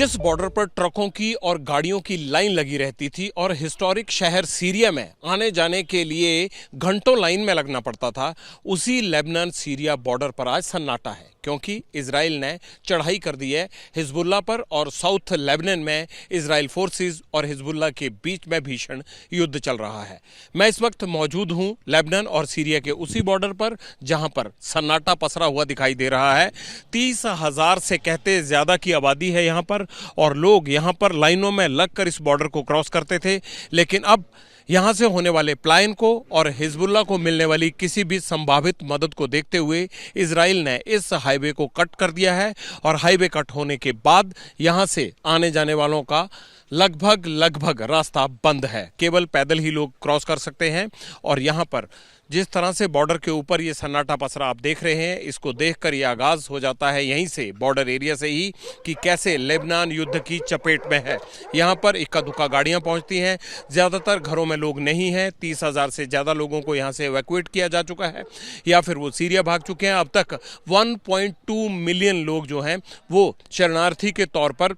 जिस बॉर्डर पर ट्रकों की और गाड़ियों की लाइन लगी रहती थी और हिस्टोरिक शहर सीरिया में आने जाने के लिए घंटों लाइन में लगना पड़ता था, उसी लेबनान सीरिया बॉर्डर पर आज सन्नाटा है, क्योंकि इजराइल ने चढ़ाई कर दी है हिजबुल्लाह पर और साउथ लेबनान में इजराइल फोर्सेस और हिजबुल्लाह के बीच में भीषण युद्ध चल रहा है। मैं इस वक्त मौजूद हूं लेबनान और सीरिया के उसी बॉर्डर पर जहां पर सन्नाटा पसरा हुआ दिखाई दे रहा है। 30,000 से कहते ज्यादा की आबादी है यहां पर और लोग यहां पर लाइनों में लगकर इस बॉर्डर को क्रॉस करते थे, लेकिन अब यहां से होने वाले पलायन को और हिजबुल्लाह को मिलने वाली किसी भी संभावित मदद को देखते हुए इजराइल ने इस हाईवे को कट कर दिया है और हाईवे कट होने के बाद यहां से आने जाने वालों का लगभग रास्ता बंद है। केवल पैदल ही लोग क्रॉस कर सकते हैं और यहां पर जिस तरह से बॉर्डर के ऊपर ये सन्नाटा पसरा आप देख रहे हैं, इसको देखकर ये आगाज हो जाता है यहीं से, बॉर्डर एरिया से ही, कि कैसे लेबनान युद्ध की चपेट में है। यहाँ पर इक्का दुक्का गाड़ियाँ पहुँचती हैं, ज़्यादातर घरों में लोग नहीं हैं। 30,000 से ज़्यादा लोगों को यहाँ से इवैक्यूएट किया जा चुका है या फिर वो सीरिया भाग चुके हैं। अब तक 1.2 मिलियन लोग जो हैं वो शरणार्थी के तौर पर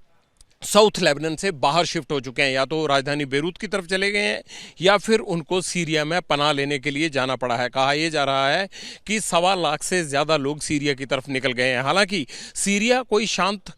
साउथ लेबनान से बाहर शिफ्ट हो चुके हैं, या तो राजधानी बेरूत की तरफ चले गए हैं या फिर उनको सीरिया में पनाह लेने के लिए जाना पड़ा है। कहा यह जा रहा है कि 1.25 लाख से ज़्यादा लोग सीरिया की तरफ निकल गए हैं। हालांकि सीरिया कोई शांत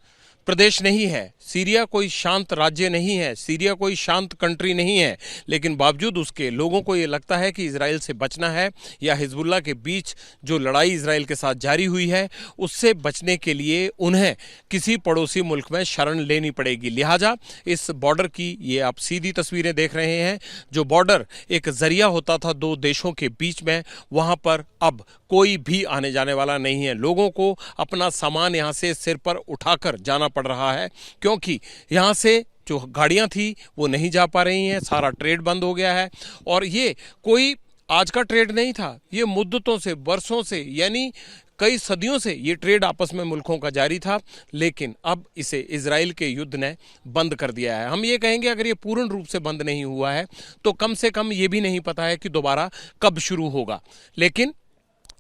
प्रदेश नहीं है, सीरिया कोई शांत राज्य नहीं है, सीरिया कोई शांत कंट्री नहीं है, लेकिन बावजूद उसके लोगों को ये लगता है कि इजराइल से बचना है या हिजबुल्लाह के बीच जो लड़ाई इजराइल के साथ जारी हुई है उससे बचने के लिए उन्हें किसी पड़ोसी मुल्क में शरण लेनी पड़ेगी। लिहाजा इस बॉर्डर की ये आप सीधी तस्वीरें देख रहे हैं। जो बॉर्डर एक जरिया होता था दो देशों के बीच में, वहां पर अब कोई भी आने जाने वाला नहीं है। लोगों को अपना सामान यहाँ से सिर पर उठाकर जाना पड़ रहा है, क्योंकि यहाँ से जो गाड़ियाँ थी वो नहीं जा पा रही हैं। सारा ट्रेड बंद हो गया है और ये कोई आज का ट्रेड नहीं था, ये मुद्दतों से, वर्षों से, यानी कई सदियों से ये ट्रेड आपस में मुल्कों का जारी था, लेकिन अब इसे इजराइल के युद्ध ने बंद कर दिया है। हम ये कहेंगे अगर ये पूर्ण रूप से बंद नहीं हुआ है तो कम से कम ये भी नहीं पता है कि दोबारा कब शुरू होगा। लेकिन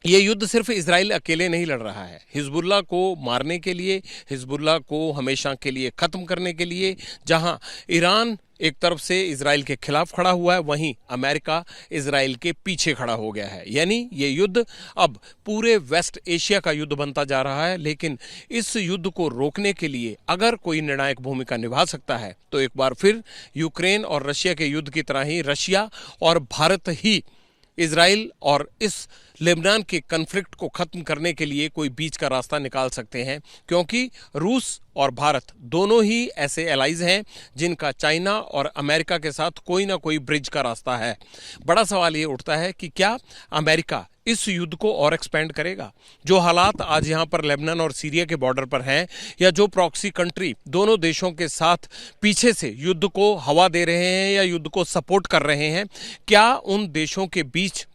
ये युद्ध सिर्फ इजराइल अकेले नहीं लड़ रहा है। हिजबुल्लाह को मारने के लिए, हिजबुल्लाह को हमेशा के लिए ख़त्म करने के लिए, जहां ईरान एक तरफ से इजराइल के खिलाफ खड़ा हुआ है, वहीं अमेरिका इजराइल के पीछे खड़ा हो गया है। यानी ये युद्ध अब पूरे वेस्ट एशिया का युद्ध बनता जा रहा है। लेकिन इस युद्ध को रोकने के लिए अगर कोई निर्णायक भूमिका निभा सकता है तो एक बार फिर यूक्रेन और रशिया के युद्ध की तरह ही रशिया और भारत ही इजराइल और इस लेबनान के कन्फ्लिक्ट को खत्म करने के लिए कोई बीच का रास्ता निकाल सकते हैं, क्योंकि रूस और भारत दोनों ही ऐसे एलाइज हैं जिनका चाइना और अमेरिका के साथ कोई ना कोई ब्रिज का रास्ता है। बड़ा सवाल ये उठता है कि क्या अमेरिका इस युद्ध को और एक्सपेंड करेगा? जो हालात आज यहाँ पर लेबनान और सीरिया के बॉर्डर पर हैं, या जो प्रॉक्सी कंट्री दोनों देशों के साथ पीछे से युद्ध को हवा दे रहे हैं या युद्ध को सपोर्ट कर रहे हैं, क्या उन देशों के बीच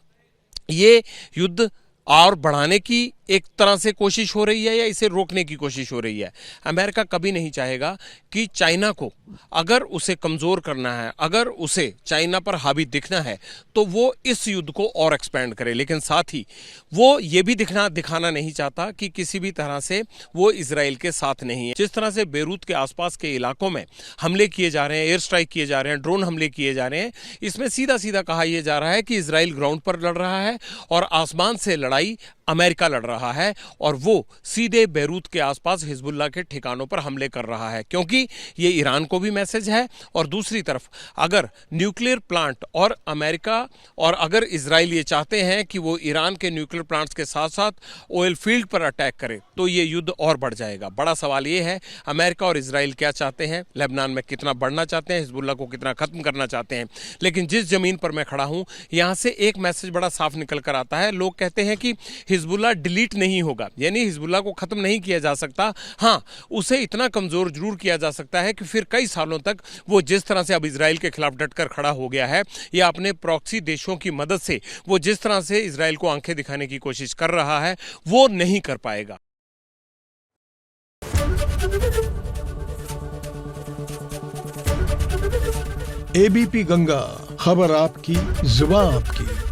ये युद्ध और बढ़ाने की एक तरह से कोशिश हो रही है या इसे रोकने की कोशिश हो रही है? अमेरिका कभी नहीं चाहेगा कि चाइना को, अगर उसे कमज़ोर करना है, अगर उसे चाइना पर हावी दिखना है, तो वो इस युद्ध को और एक्सपेंड करे। लेकिन साथ ही वो ये भी दिखाना नहीं चाहता कि किसी भी तरह से वो इजराइल के साथ नहीं है। जिस तरह से बेरूत के आसपास के इलाकों में हमले किए जा रहे हैं, एयर स्ट्राइक किए जा रहे हैं, ड्रोन हमले किए जा रहे हैं, इसमें सीधा सीधा कहा यह जा रहा है कि इजराइल ग्राउंड पर लड़ रहा है और आसमान से लड़ाई अमेरिका लड़ रहा है, और वो सीधे बेरूत के आसपास हिजबुल्लाह के ठिकानों पर हमले कर रहा है, क्योंकि ये ईरान को भी मैसेज है। और दूसरी तरफ अगर न्यूक्लियर प्लांट और अमेरिका और अगर इजराइल ये चाहते हैं कि वो ईरान के न्यूक्लियर प्लांट्स के साथ साथ ऑयल फील्ड पर अटैक करे, तो ये युद्ध और बढ़ जाएगा। बड़ा सवाल ये है अमेरिका और इजराइल क्या चाहते हैं, लेबनान में कितना बढ़ना चाहते हैं, हिजबुल्लाह को कितना खत्म करना चाहते हैं। लेकिन जिस जमीन पर मैं खड़ा हूं, यहां से एक मैसेज बड़ा साफ निकल कर आता है। लोग कहते हैं कि हिजबुल्लाह डिलीट नहीं होगा, यानी हिजबुल्लाह को खत्म नहीं किया जा सकता। हाँ, उसे इतना कमजोर जरूर किया जा सकता है कि फिर कई सालों तक वो जिस तरह से अब इजराइल के खिलाफ डटकर खड़ा हो गया है, या अपने प्रॉक्सी देशों की मदद से वो जिस तरह से इजराइल को आंखें दिखाने की कोशिश कर रहा है, वो नहीं कर पाएगा। एबीपी गंगा, खबर आपकी, जुबान आपकी।